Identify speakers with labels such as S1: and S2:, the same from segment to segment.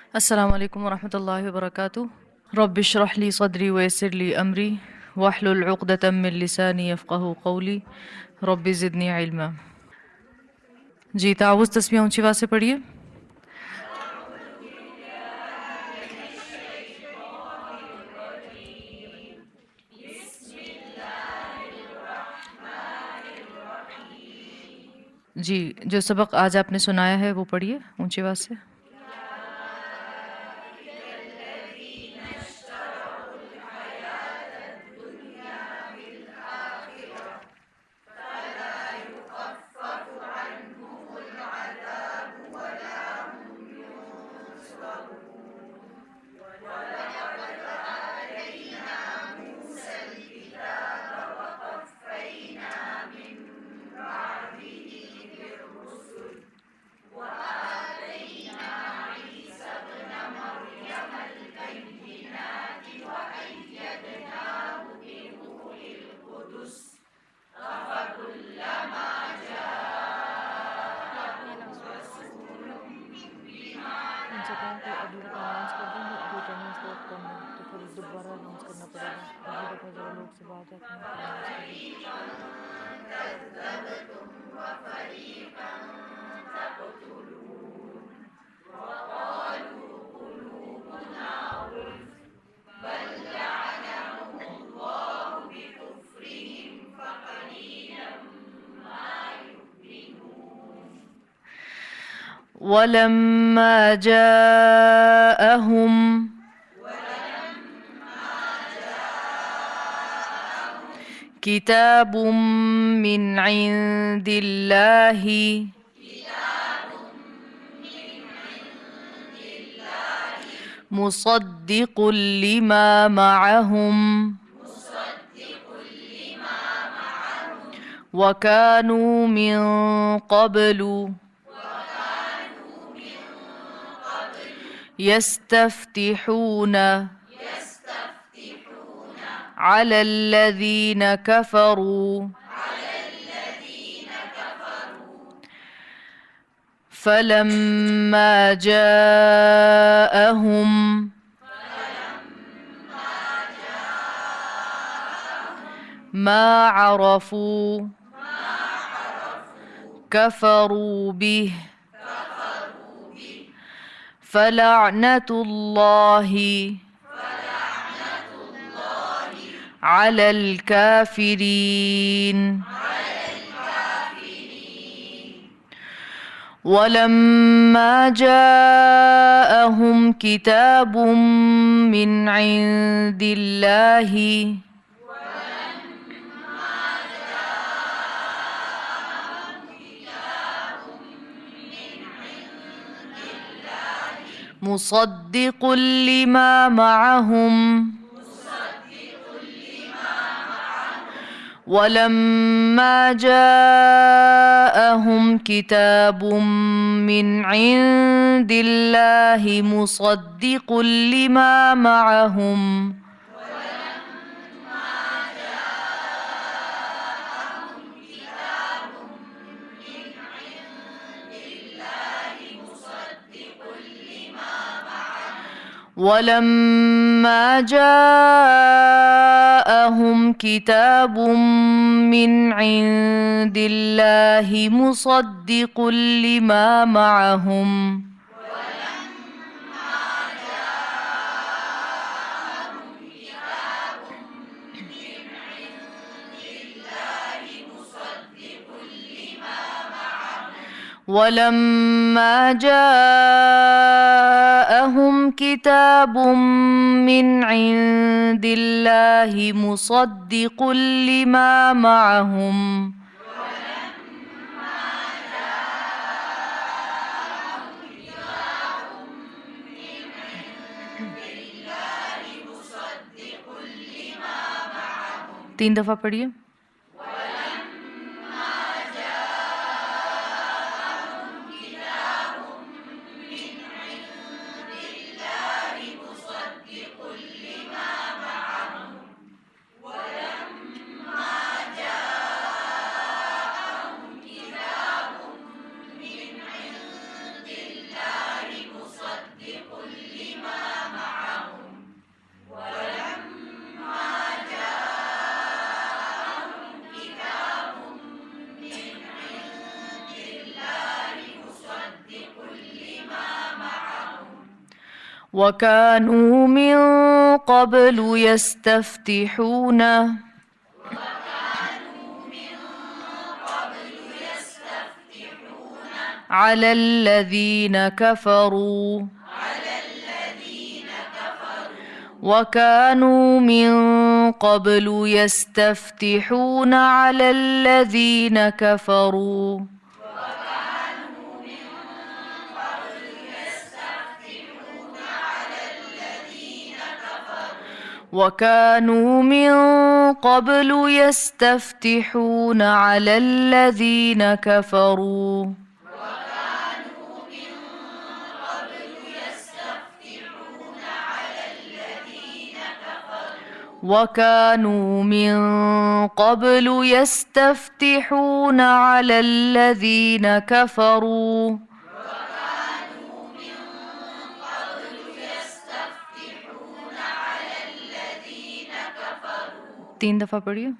S1: अस्सलाम वालेकुम वरहमतुल्लाहि वबरकातुह। रब्बि इश्रह ली सदरी वयस्सिर ली अमरी वाहलुल उक़दतम मिन लिसानी यफ़क़हू क़ौली रब्बि ज़िदनी इल्मा। जी, तावुज़ तस्बीह ऊंची आवाज़ से पढ़िए। जी, जो सबक आज आपने सुनाया है वो पढ़िए ऊंची आवाज़ से। उनसे कहें कि अगली दफ़ा अनाउंस कर दें, अभी अटेंडेंस बहुत कम है तो फिर दोबारा अनाउंस करना पड़ेगा। अगली दफ़ा ज़रा लोग सब आ जाते हैं तो अनाउंस कर दें। वलम्मा जाअहुम किताबुम मिन इंदिल्लाहि मुसद्दिकुल लिमा मअहुम वकानू मिन क़ब्लु यस्तफ्तिहून अलल्लज़ीन कफ़रू फलम्मा जाअहुम मा अरफू कफरू बिह फलअनतुल्लाहि अलल काफिरीन। वलम्मा जाअहुम किताबुम मिन इंदिल्लाहि मुसद्दिकुल लिमा मअहुम वलम्मा जाअहुम किताबुम मिन इंदिल्लाहि मुसद्दिकुल लिमा मअहुम वलम्मा जाअहुम किताबुम मिन इंदिल्लाहि मुसद्दिकुल लिमा मअहुम वलम्मा जाअहुम किताबुम मिन इंदिल्लाहि मुसद्दिकुल लिमा मअहुम तीन दफा पढ़िए। وكانوا من قبل يستفتحون على الذين كفروا وكانوا من قبل يستفتحون على الذين كفروا وكانوا من قبل يستفتحون على الذين كفروا وكانوا من قبل يستفتحون على الذين كفروا तीन दफा पढ़िए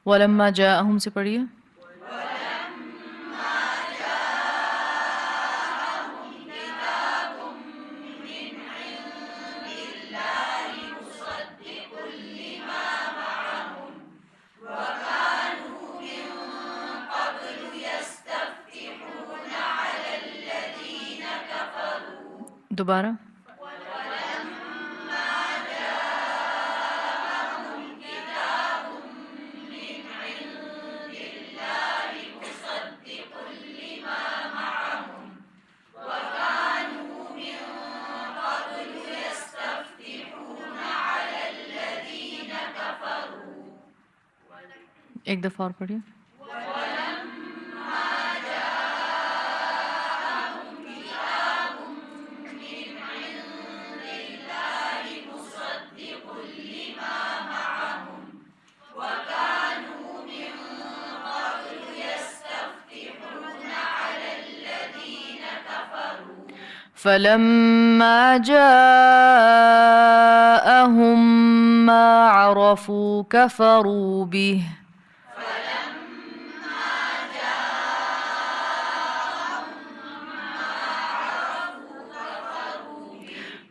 S1: वलम्मा जाअहुम से पढ़िए दोबारा एक दफा और पढ़िए فلما جاءهم ما عرفوا كفروا به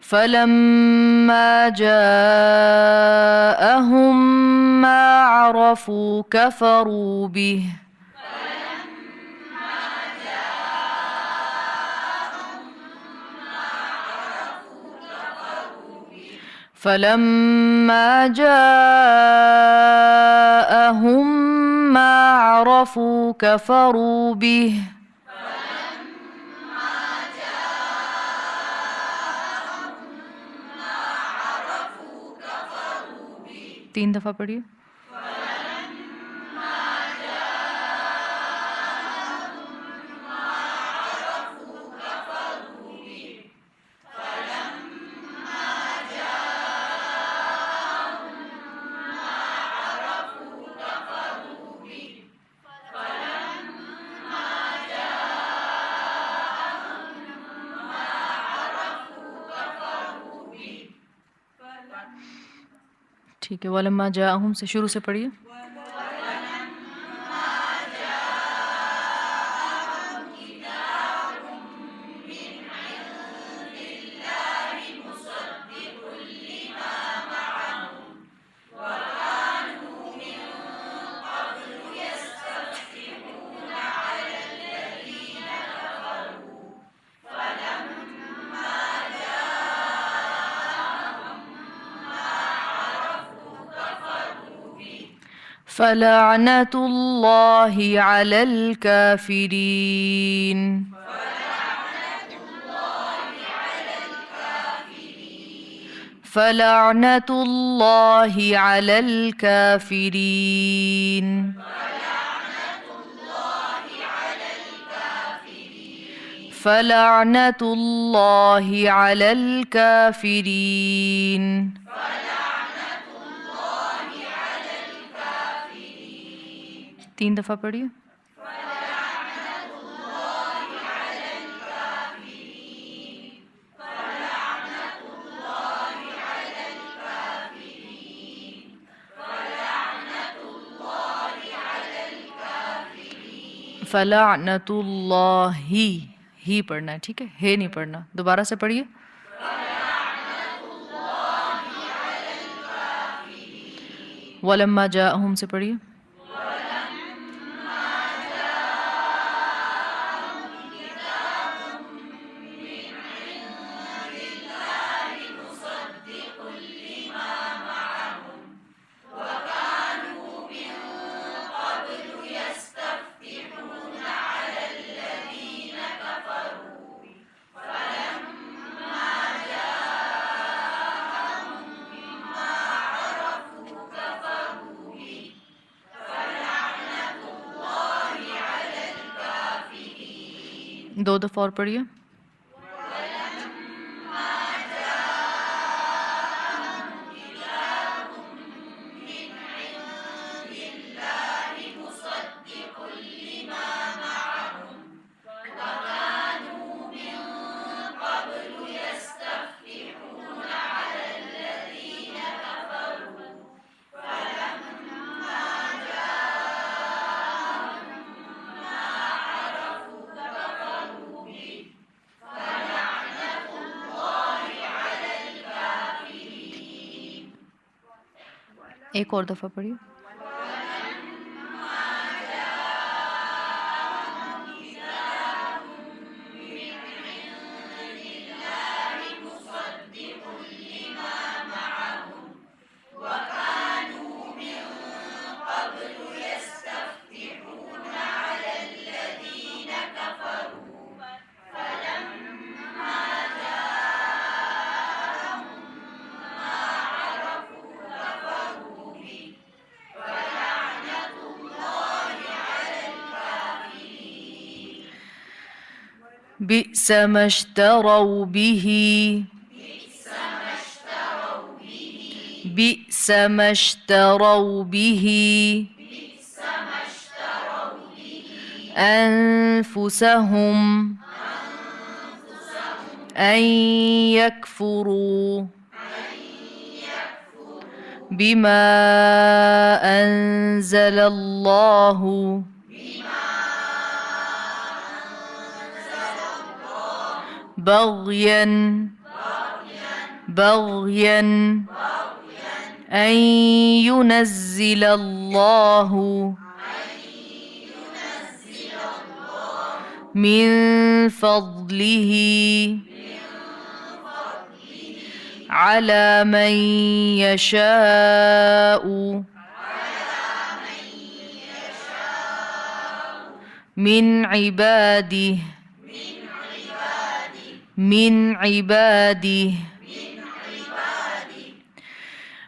S1: فلما جاءهم ما عرفوا كفروا به فلما جاءهم ما عرفوا كفروا به तीन दफा पढ़िए ठीक है वलम्मा जाअहुम से शुरू से पढ़िए فلعنة الله على الكافرين فلعنة الله على الكافرين فلعنة الله على الكافرين 3 दफ़ा पढ़िए। फलाअनतुल्लाहि ही पढ़ना है, ठीक है, हे नहीं पढ़ना। दोबारा से पढ़िए। वलम्मा जाअहुम से पढ़िए। दो दफ़ा और पढ़िए। एक और दफ़ा पढ़िए। बि'स मश्तरौ बिही, बि'स मश्तरौ बिही أنفسهم أن يكفروا بما أنزل الله بغيا بغيا أن ينزل الله من فضله على من يشاء من عباده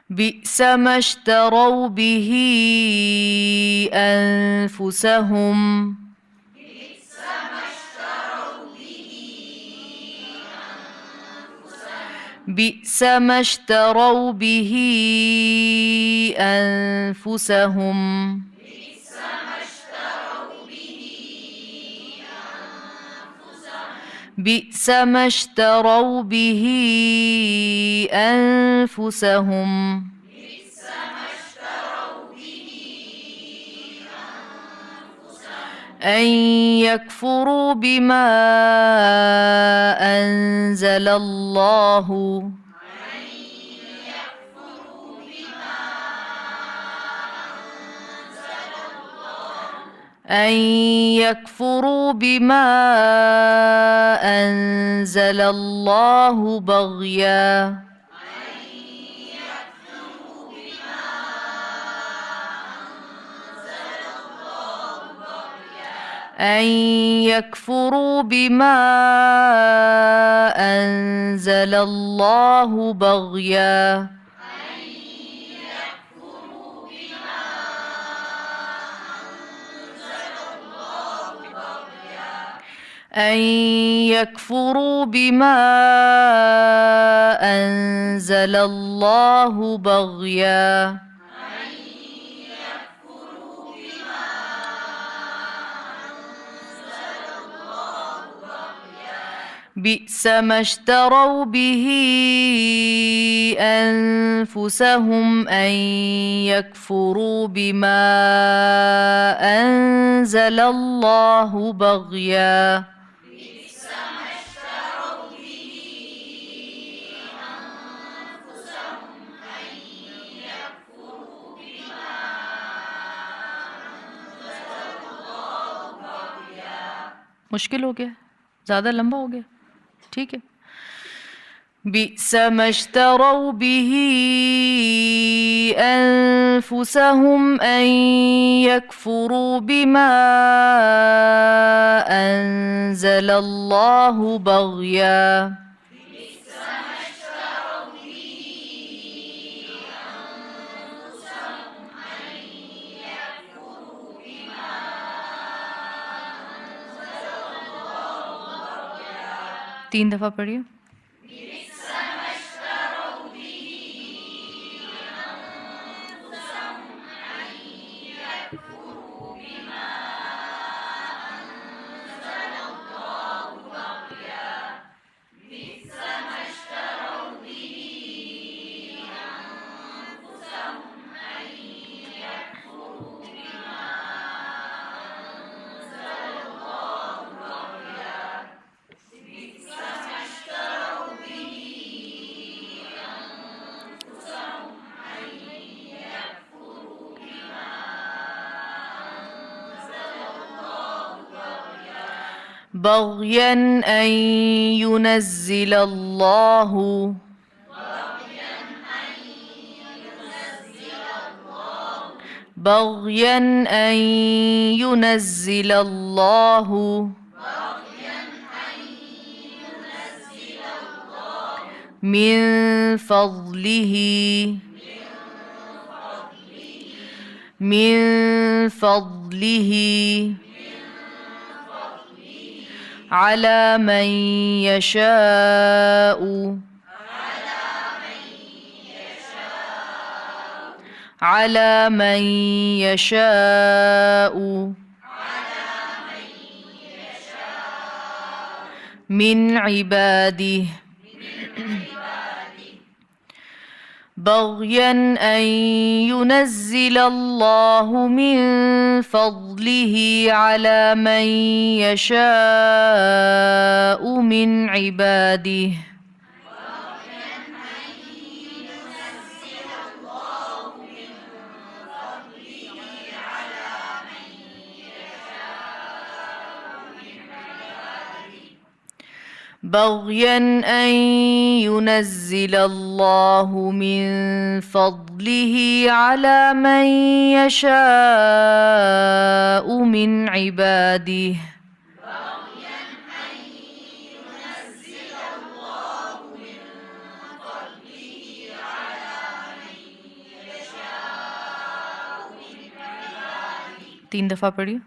S1: بئس ما اشتروا به أنفسهم بئس ما اشتروا به أنفسهم بئس ما اشتروا به أنفسهم أن يكفروا بما أنزل الله أن يكفروا بما أنزل الله بغيا أن يكفروا بما أنزل الله بغيا أن يكفروا بما أنزل الله بغيا بئس ما اشتروا به أنفسهم أن يكفروا بما أنزل الله بغيا मुश्किल हो गया, ज़्यादा लंबा हो गया, ठीक है। بئس ما اشتروا به أنفسهم أن يكفروا بما أنزل الله بغيا तीन दफा पढ़िए। بغيا أن ينزل الله بغيا أن ينزل الله من فضله على من يشاء من عباده بغيا أن ينزل الله من فضله على من يشاء من عباده بغيا أن ينزل الله من فضله على من يشاء من عباده तीन दफा पढ़िए।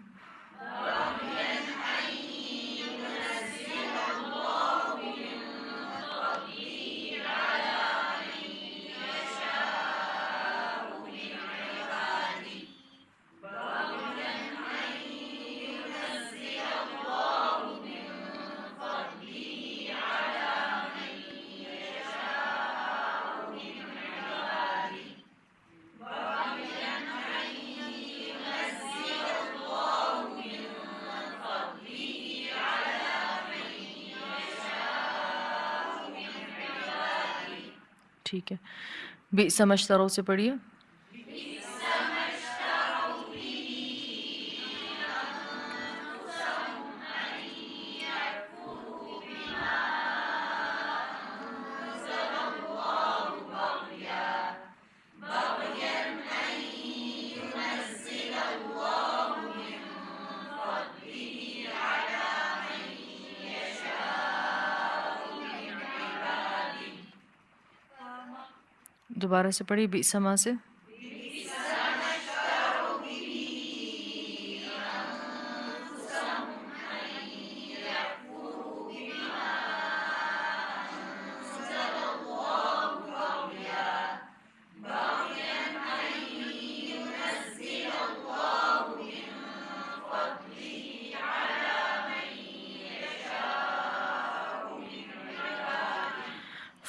S1: ठीक है, भी समझदारों से पढ़िए। दोबारा से पढ़िए, बिसमा से।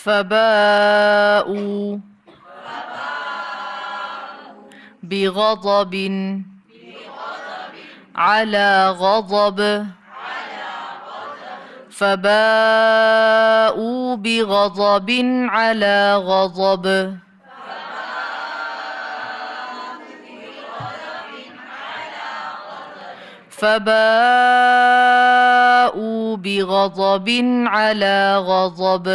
S1: فباءوا بغضب على غضب فباءوا بغضب على غضب فباءوا بغضب على غضب.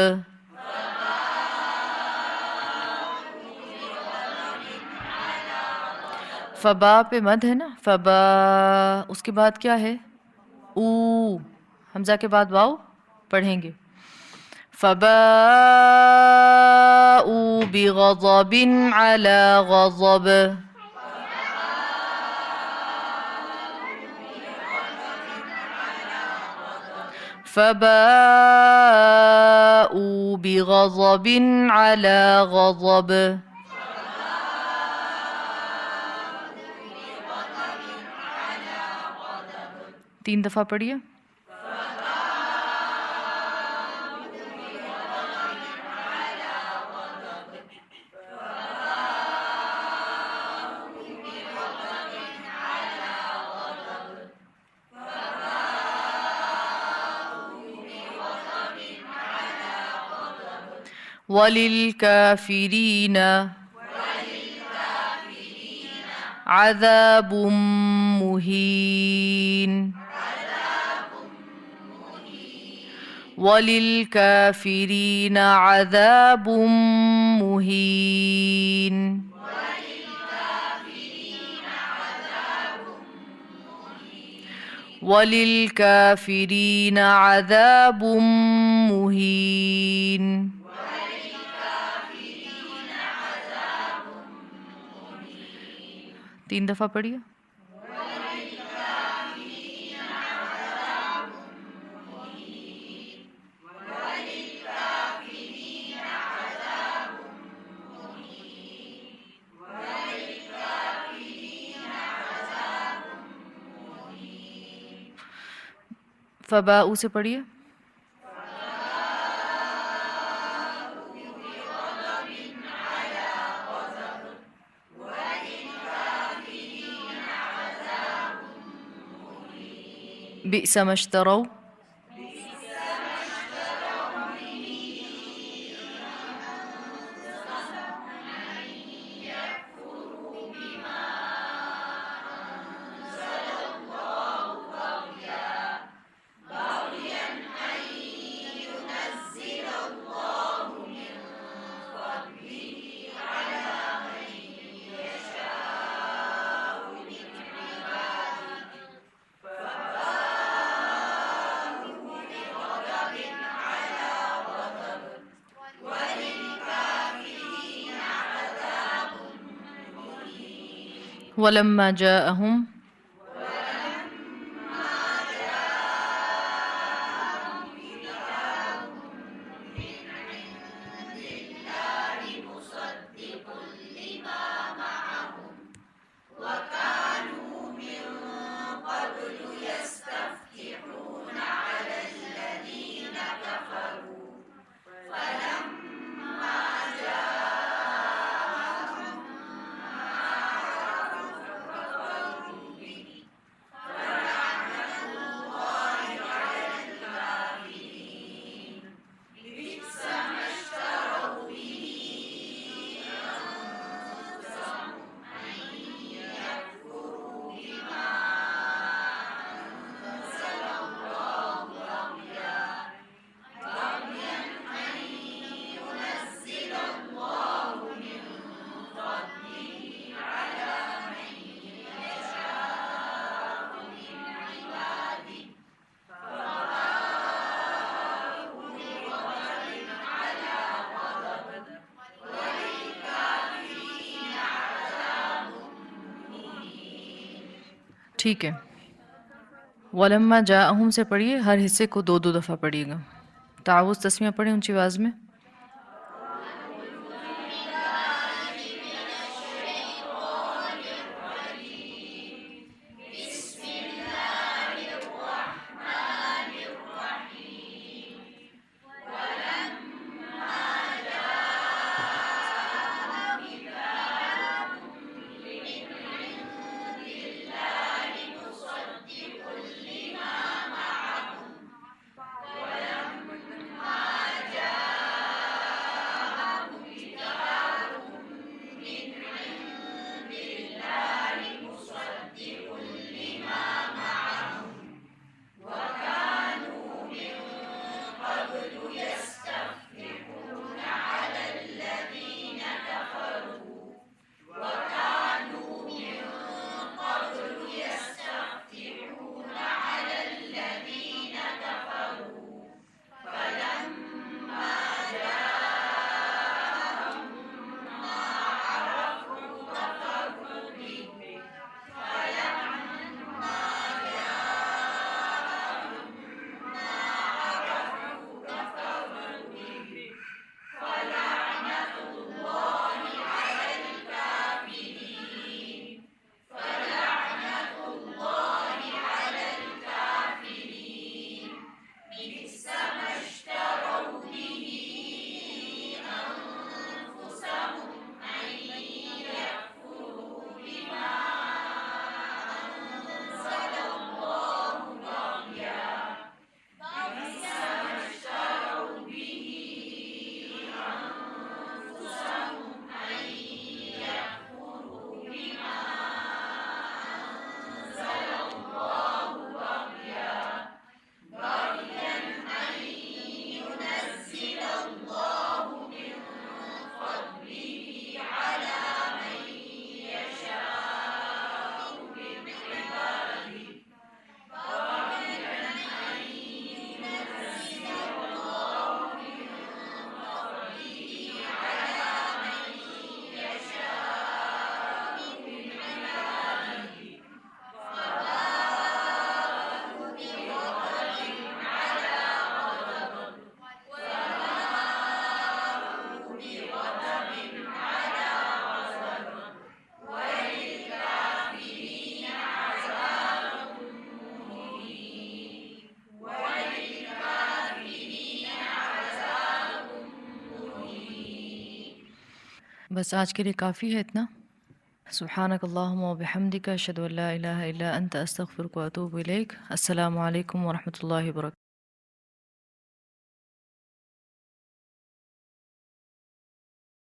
S1: फबा पे मद है ना, फबा उसके बाद क्या है, ऊ हमजा के बाद वाव पढ़ेंगे। फबाऊ बिगज़बिन अला गज़ब फबाऊ बिगज़बिन अला गज़ब। तीन दफा पढ़िए। वलिलकाफिरीन अज़ाबुम मुहीन वलिलकाफिरीन अज़ाबुम मुहीन। वलिलकाफिरीन अज़ाबुम मुहीन। तीन दफा पढ़िए। फबाऊ से पढ़िए। बिअस मश्तरौ वलम्मा जाअहुम ठीक है। वलम्मा जाअहुम से पढ़िए, हर हिस्से को दो दो दफ़ा पढ़िएगा। तावुज़ तस्मिया पढ़ें ऊंची आवाज़ में। बस आज के लिए काफ़ी है इतना। सुब्हानक अल्लाहुम्मा व बिहम्दिका अशहदु अल्ला इलाहा इल्ला अंता अस्तगफिरुका व अतूबु इलैक। अस्सलामु अलैकुम व रहमतुल्लाहि व बरकातहू।